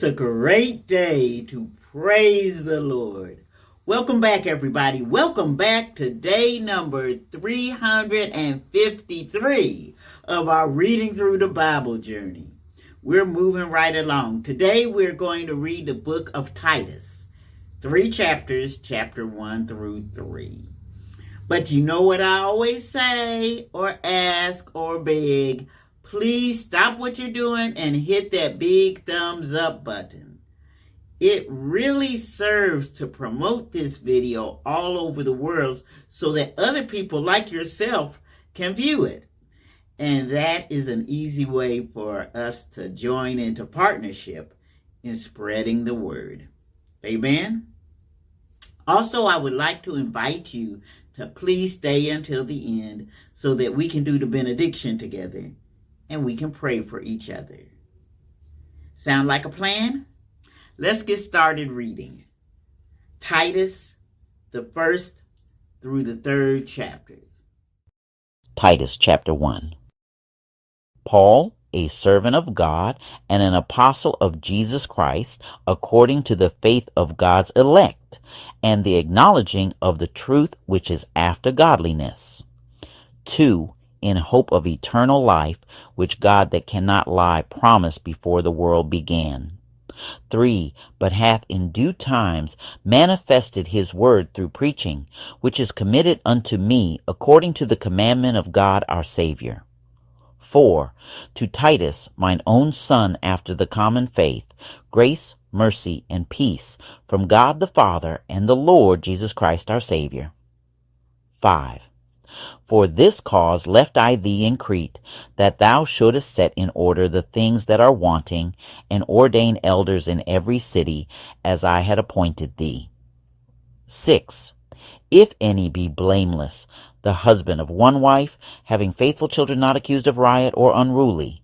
a great day to praise the Lord. Welcome back, everybody. Welcome back to day number 353 of our Reading Through the Bible journey. We're moving right along. Today, we're going to read the book of Titus. 3 chapters, chapter 1 through 3. But you know what I always say, or ask, or beg? Please stop what you're doing and hit that big thumbs up button. It really serves to promote this video all over the world so that other people like yourself can view it. And that is an easy way for us to join into partnership in spreading the word. Amen? Also, I would like to invite you to please stay until the end so that we can do the benediction together and we can pray for each other. Sound like a plan? Let's get started reading. Titus, the 1st through the 3rd chapter. Titus chapter 1. Paul, a servant of God and an apostle of Jesus Christ, according to the faith of God's elect, and the acknowledging of the truth which is after godliness. 2. In hope of eternal life, which God that cannot lie promised before the world began. 3. But hath in due times manifested his word through preaching, which is committed unto me according to the commandment of God our Savior. 4. To Titus, mine own son after the common faith, grace, mercy, and peace from God the Father and the Lord Jesus Christ our Savior. 5. For this cause left I thee in Crete, that thou shouldest set in order the things that are wanting, and ordain elders in every city, as I had appointed thee. 6. If any be blameless, the husband of one wife, having faithful children not accused of riot or unruly.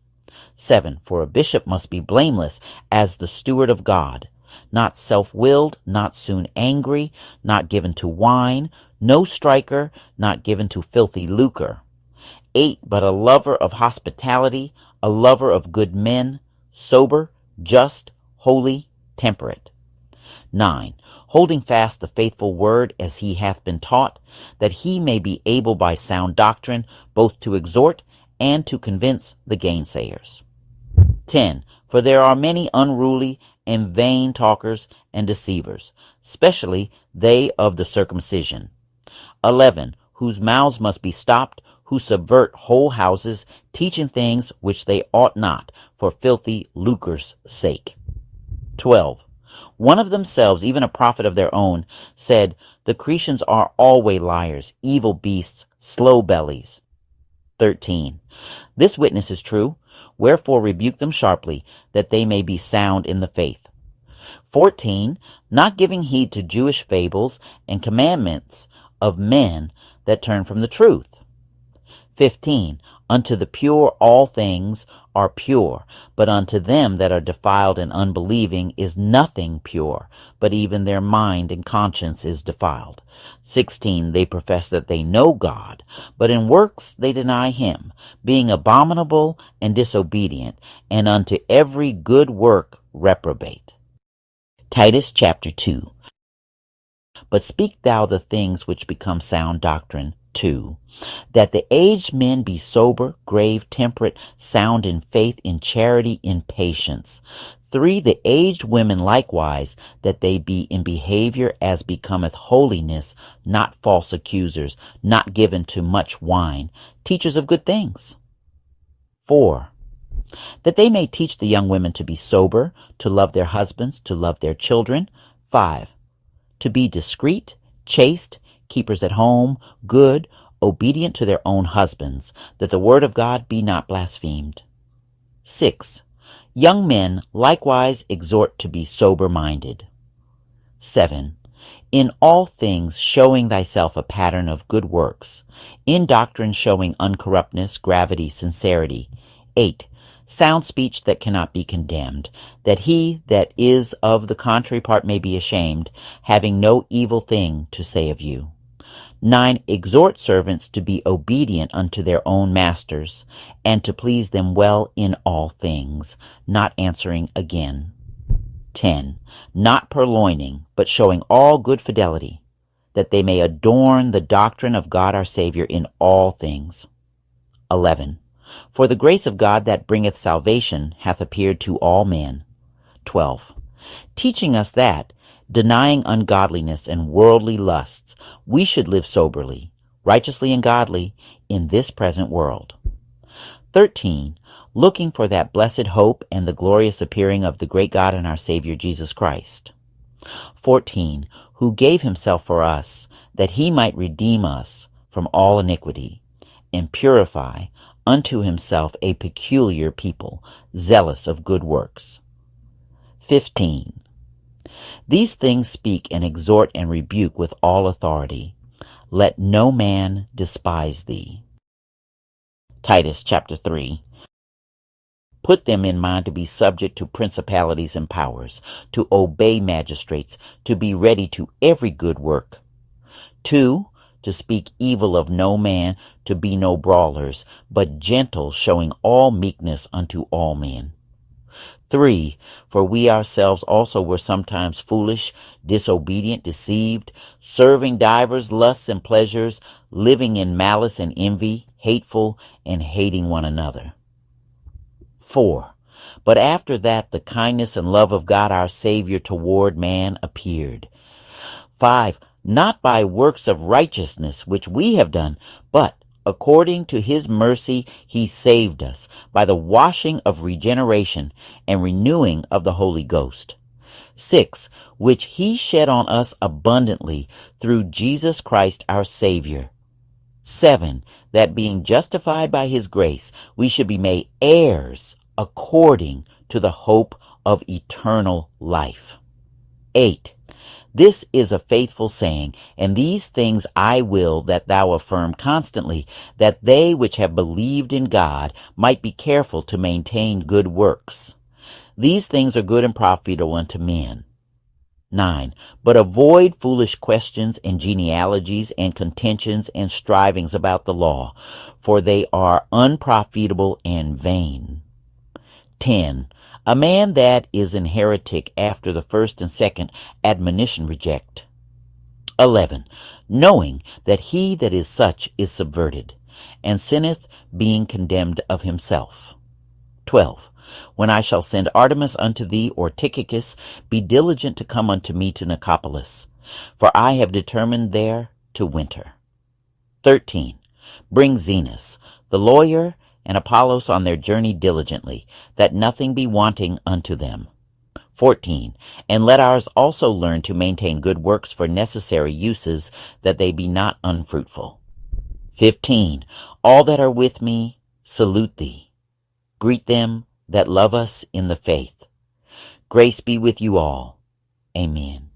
7. For a bishop must be blameless, as the steward of God, not self-willed, not soon angry, not given to wine, no striker, not given to filthy lucre. 8. But a lover of hospitality, a lover of good men, sober, just, holy, temperate. 9. Holding fast the faithful word as he hath been taught, that he may be able by sound doctrine both to exhort and to convince the gainsayers. 10. For there are many unruly and vain talkers and deceivers, especially they of the circumcision. 11. Whose mouths must be stopped, who subvert whole houses, teaching things which they ought not, for filthy lucre's sake. 12. One of themselves, even a prophet of their own, said, The Cretians are always liars, evil beasts, slow bellies. 13. This witness is true, wherefore rebuke them sharply, that they may be sound in the faith. 14. Not giving heed to Jewish fables and commandments of men that turn from the truth. 15. Unto the pure all things are pure, but unto them that are defiled and unbelieving is nothing pure, but even their mind and conscience is defiled. 16. They profess that they know God, but in works they deny him, being abominable and disobedient, and unto every good work reprobate. Titus chapter 2. But speak thou the things which become sound doctrine. 2. That the aged men be sober, grave, temperate, sound in faith, in charity, in patience. 3. The aged women likewise, that they be in behavior as becometh holiness, not false accusers, not given to much wine, teachers of good things. 4. That they may teach the young women to be sober, to love their husbands, to love their children. 5. To be discreet, chaste, keepers at home, good, obedient to their own husbands, that the word of God be not blasphemed. 6. Young men likewise exhort to be sober-minded. 7. In all things showing thyself a pattern of good works, in doctrine showing uncorruptness, gravity, sincerity. 8. Sound speech that cannot be condemned, that he that is of the contrary part may be ashamed, having no evil thing to say of you. 9. Exhort servants to be obedient unto their own masters, and to please them well in all things, not answering again. 10. Not purloining, but showing all good fidelity, that they may adorn the doctrine of God our Savior in all things. 11. For the grace of God that bringeth salvation hath appeared to all men. 12. Teaching us that, denying ungodliness and worldly lusts, we should live soberly, righteously and godly in this present world. 13. Looking for that blessed hope and the glorious appearing of the great God and our Savior Jesus Christ. 14. Who gave himself for us, that he might redeem us from all iniquity, and purify unto himself a peculiar people, zealous of good works. 15. These things speak and exhort and rebuke with all authority. Let no man despise thee. Titus chapter 3. Put them in mind to be subject to principalities and powers, to obey magistrates, to be ready to every good work. 2. To speak evil of no man, to be no brawlers, but gentle, showing all meekness unto all men. 3. For we ourselves also were sometimes foolish, disobedient, deceived, serving divers lusts and pleasures, living in malice and envy, hateful, and hating one another. 4. But after that the kindness and love of God our Savior toward man appeared. 5. Not by works of righteousness which we have done, but according to his mercy he saved us by the washing of regeneration and renewing of the Holy Ghost. 6. Which he shed on us abundantly through Jesus Christ our Savior. 7. That being justified by his grace, we should be made heirs according to the hope of eternal life. 8. This is a faithful saying, and these things I will that thou affirm constantly, that they which have believed in God might be careful to maintain good works. These things are good and profitable unto men. 9. But avoid foolish questions and genealogies and contentions and strivings about the law, for they are unprofitable and vain. 10. A man that is an heretic after the first and second admonition reject. 11. Knowing that he that is such is subverted, and sinneth, being condemned of himself. 12. When I shall send Artemas unto thee, or Tychicus, be diligent to come unto me to Nicopolis, for I have determined there to winter. 13. Bring Zenas, the lawyer, and Apollos on their journey diligently, that nothing be wanting unto them. 14. And let ours also learn to maintain good works for necessary uses, that they be not unfruitful. 15. All that are with me salute thee. Greet them that love us in the faith. Grace be with you all. Amen.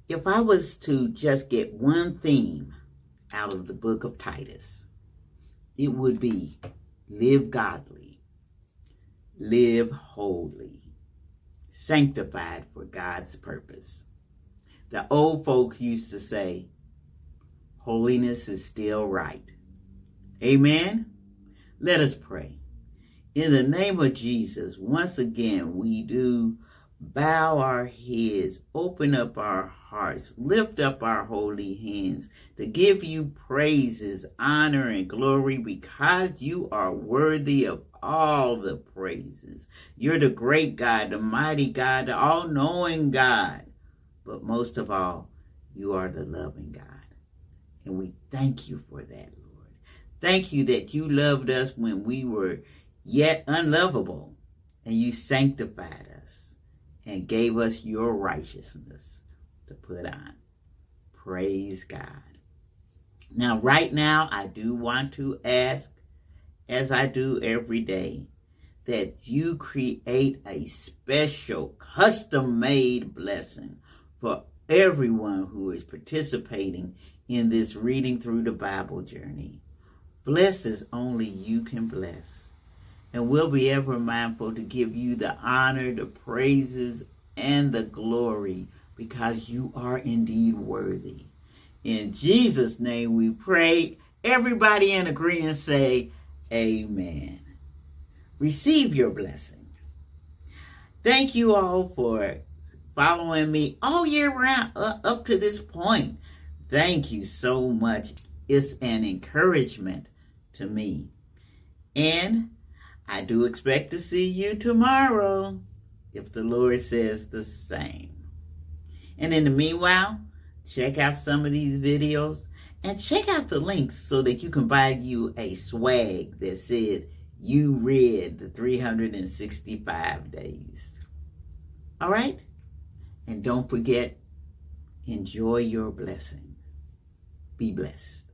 If I was to just get one theme out of the book of Titus, it would be live godly, live holy, sanctified for God's purpose. The old folks used to say, holiness is still right. Amen? Let us pray. In the name of Jesus, once again, we do bow our heads, open up our hearts, lift up our holy hands to give you praises, honor, and glory because you are worthy of all the praises. You're the great God, the mighty God, the all-knowing God. But most of all, you are the loving God. And we thank you for that, Lord. Thank you that you loved us when we were yet unlovable, and you sanctified us and gave us your righteousness to put on. Praise God. Now, right now, I do want to ask, as I do every day, that you create a special, custom-made blessing for everyone who is participating in this reading through the Bible journey. Bless as only you can bless. And we'll be ever mindful to give you the honor, the praises, and the glory because you are indeed worthy. In Jesus' name we pray. Everybody in agreement say, Amen. Receive your blessing. Thank you all for following me all year round up to this point. Thank you so much. It's an encouragement to me. And I do expect to see you tomorrow if the Lord says the same. And in the meanwhile, check out some of these videos and check out the links so that you can buy you a swag that said you read the 365 days. All right? And don't forget, enjoy your blessings. Be blessed.